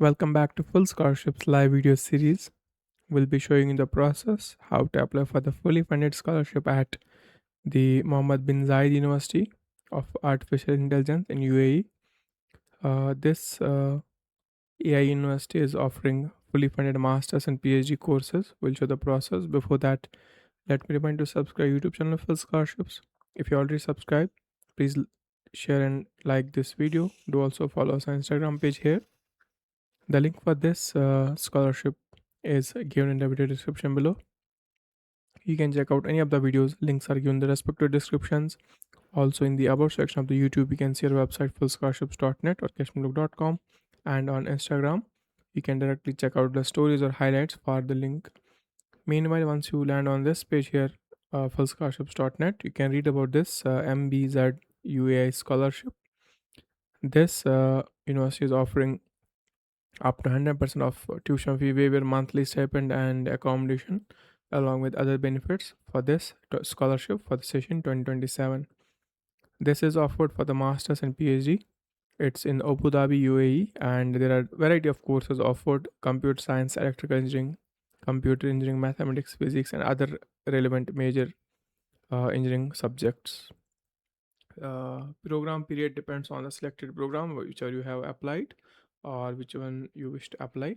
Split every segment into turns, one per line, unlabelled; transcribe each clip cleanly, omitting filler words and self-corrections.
Welcome back to Full Scholarship's live video series. We'll be showing you the process how to apply for the fully funded scholarship at the Mohammed bin Zayed University of Artificial Intelligence in UAE. This AI university is offering fully funded masters and PhD courses. We'll show the process. Before that, let me remind you to subscribe YouTube channel Full Scholarships. If you already subscribed, please share and like this video. Do also follow us on Instagram page here. The link for this scholarship is given in the video description below. You can check out any of the videos. Links are given in the respective descriptions. Also, in the about section of the YouTube, you can see our website fullscholarships.net or cashmlook.com. And on Instagram, you can directly check out the stories or highlights for the link. Meanwhile, once you land on this page here, fullscholarships.net, you can read about this MBZUAI scholarship. This university is offering up to 100% of tuition fee waiver, monthly stipend, and accommodation, along with other benefits for this scholarship for the session 2027. This is offered for the masters and PhD. It's in Abu Dhabi, UAE, and there are variety of courses offered: computer science, electrical engineering, computer engineering, mathematics, physics, and other relevant major engineering subjects. Program period depends on the selected program which you have applied or which one you wish to apply,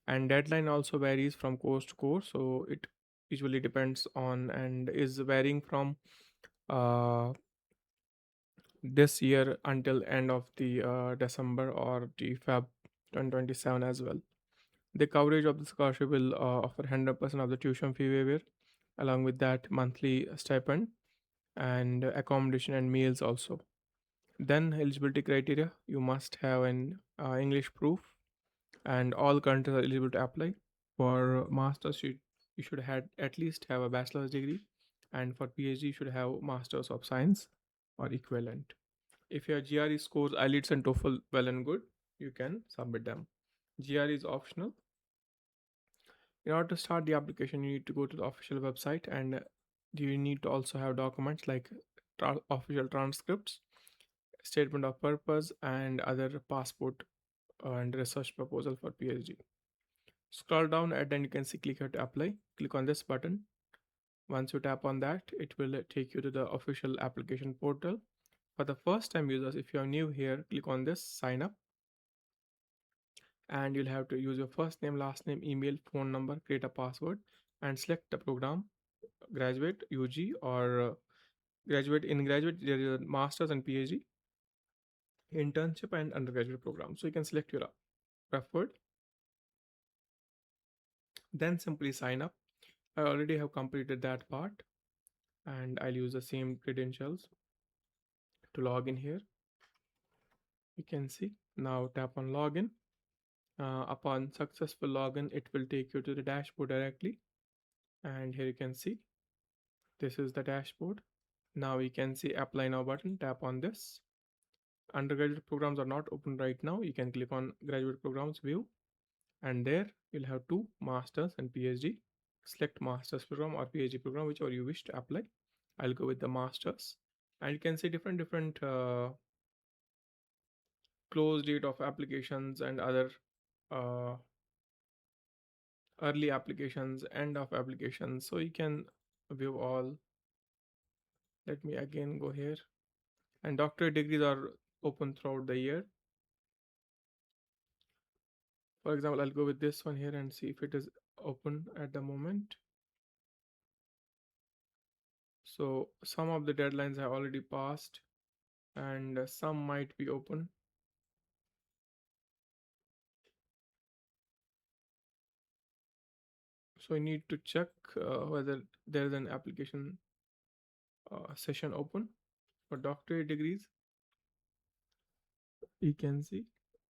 and deadline also varies from course to course, so it usually depends on and is varying from uh, this year until end of the December or the Feb 2027 as well. The coverage of the scholarship will offer 100% of the tuition fee waiver, along with that monthly stipend and accommodation and meals also. Then eligibility criteria: you must have an English proof, and all countries are eligible to apply. For masters, you should have at least have a bachelor's degree, and for PhD, you should have masters of science or equivalent. If your GRE scores IELTS and TOEFL well and good, you can submit them. GRE is optional. In order to start the application, you need to go to the official website, and you need to also have documents like official transcripts, statement of purpose, and other passport and research proposal for PhD. Scroll down and then you can see click here to apply. Click on this button. Once you tap on that, it will take you to the official application portal. For the first time users, if you are new here, click on this sign up, and you'll have to use your first name, last name, email, phone number, create a password, and select the program: graduate, UG, or graduate. In graduate, there is a master's and PhD, internship, and undergraduate program. So you can select your preferred, then simply sign up. I already have completed that part, and I'll use the same credentials to log in here. You can see now, tap on login. Upon successful login, it will take you to the dashboard directly, and here you can see this is the dashboard. Now you can see apply now button. Tap on this. Undergraduate programs are not open right now. You can click on graduate programs view, and there you'll have two: masters and PhD. Select master's program or PhD program, whichever you wish to apply. I'll go with the masters, and you can see different close date of applications and other uh, early applications, end of applications, so you can view all. Let me again go here, and doctorate degrees are open throughout the year. For example, I'll go with this one here and see if it is open at the moment. So some of the deadlines have already passed, and some might be open. So you need to check whether there is an application session open for doctorate degrees. You can see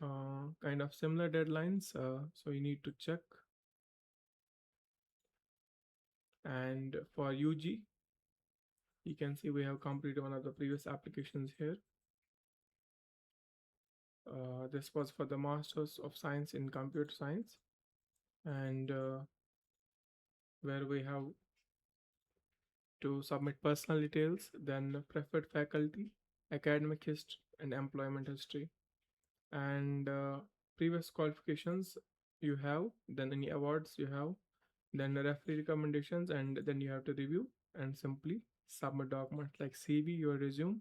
kind of similar deadlines, so you need to check. And for UG, you can see we have completed one of the previous applications here. This was for the Masters of Science in Computer Science, and where we have to submit personal details, then preferred faculty, academic history, and employment history. And previous qualifications you have, then any awards you have, then the referee recommendations, and then you have to review and simply submit documents like CV, your resume,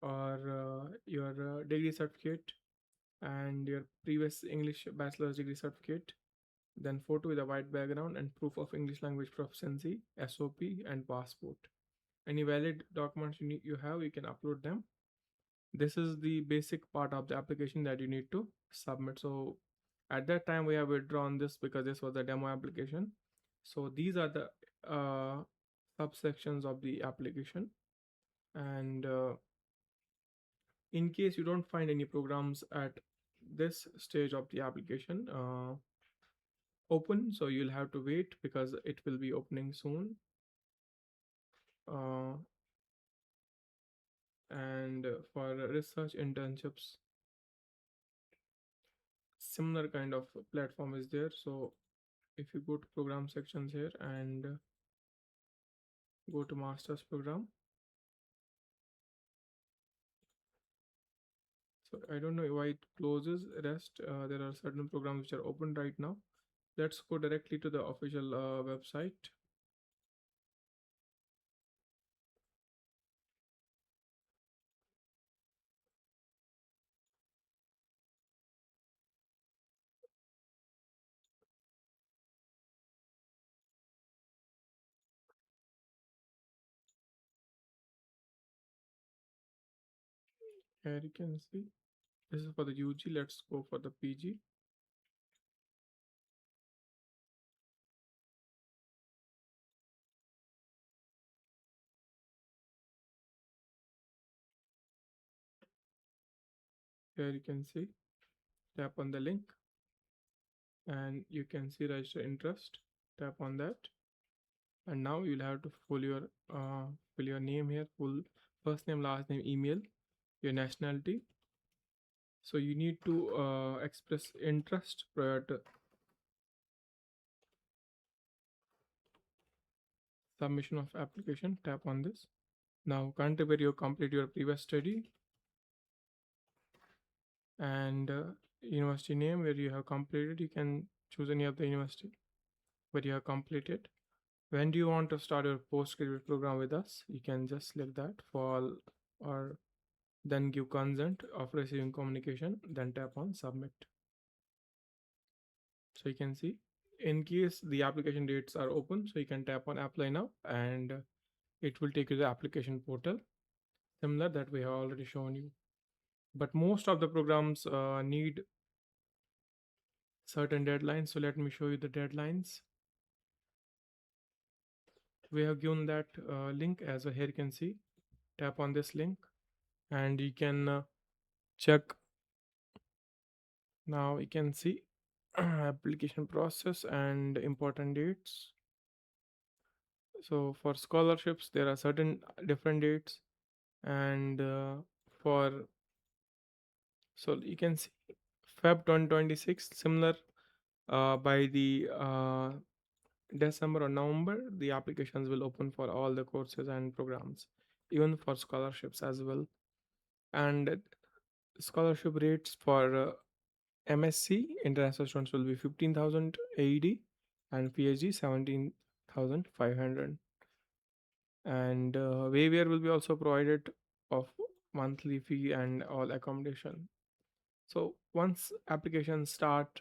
or your degree certificate, and your previous English bachelor's degree certificate, then photo with a white background and proof of English language proficiency, SOP, and passport. Any valid documents you have, you can upload them. This is the basic part of the application that you need to submit. So at that time we have withdrawn this because this was a demo application. So these are the uh, subsections of the application. And in case you don't find any programs at this stage of the application open, so you'll have to wait because it will be opening soon. uh, and for research internships, similar kind of platform is there. So if you go to program sections here and go to master's program, so I don't know why it closes rest. There are certain programs which are open right now. Let's go directly to the official website. Here you can see this is for the UG. Let's go for the PG. Here you can see, tap on the link and you can see register interest. Tap on that, and now you'll have to fill your name here, full first name, last name, email, your nationality. So you need to express interest prior to submission of application. Tap on this. Now country where you complete your previous study, and university name where you have completed. You can choose any of the university where you have completed. When do you want to start your postgraduate program with us? You can just select that for all, or then give consent of receiving communication, then tap on submit. So you can see, in case the application dates are open, so you can tap on apply now, and it will take you to the application portal, similar that we have already shown you. But most of the programs need certain deadlines. So let me show you the deadlines. We have given that link as well. Here you can see, tap on this link and you can check. Now you can see application process and important dates. So for scholarships there are certain different dates, and for, so you can see Feb 2026, similar by the December or November, the applications will open for all the courses and programs, even for scholarships as well. And scholarship rates for MSc international students will be 15,000 AED, and PhD 17,500. And waiver will be also provided of monthly fee and all accommodation. So once applications start,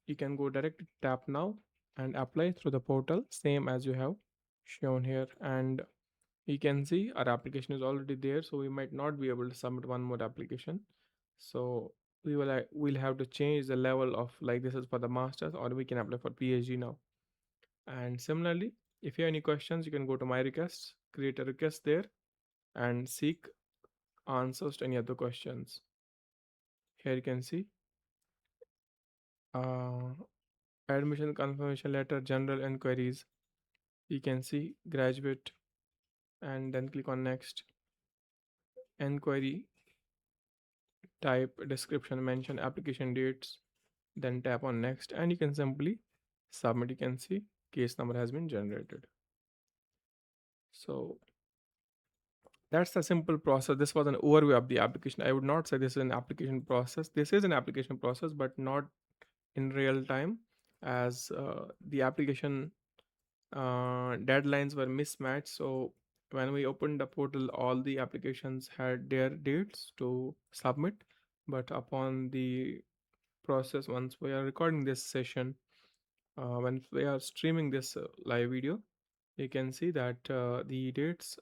you can go direct tap now and apply through the portal, same as you have shown here. And you can see our application is already there, so we might not be able to submit one more application. So we'll have to change the level of, like, this is for the masters, or we can apply for PhD now. And similarly, if you have any questions, you can go to my requests, create a request there, and seek answers to any other questions. Here you can see uh, admission confirmation letter, general inquiries. You can see graduate, and then click on next. Inquiry type, description, mention application dates, then tap on next, and you can simply submit. You can see case number has been generated. So that's the simple process. This was an overview of the application. I would not say this is an application process. This is an application process, but not in real time, as the application deadlines were mismatched. So when we opened the portal, all the applications had their dates to submit, but upon the process, once we are recording this session, when we are streaming this live video, you can see that the dates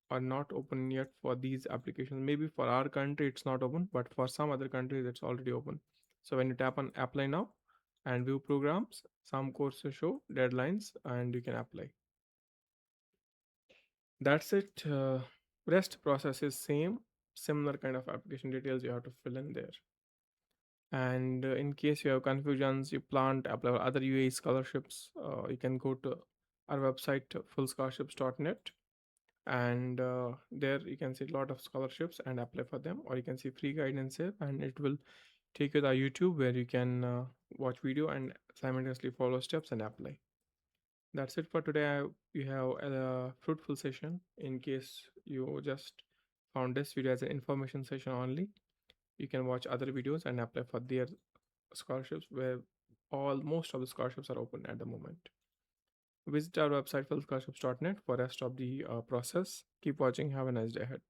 are not open yet for these applications. Maybe for our country it's not open, but for some other countries it's already open. So when you tap on apply now and view programs, some courses show deadlines and you can apply. That's it. Rest process is same, similar kind of application details you have to fill in there. And in case you have confusions, you plan to apply for other UAE scholarships, you can go to our website, fullscholarships.net, and there you can see a lot of scholarships and apply for them, or you can see free guidance here, and it will take you to YouTube where you can watch video and simultaneously follow steps and apply. That's it for today. You have a fruitful session. In case you just found this video as an information session only, you can watch other videos and apply for their scholarships, where all most of the scholarships are open at the moment. Visit our website fullscholarships.net for rest of the process. Keep watching. Have a nice day ahead.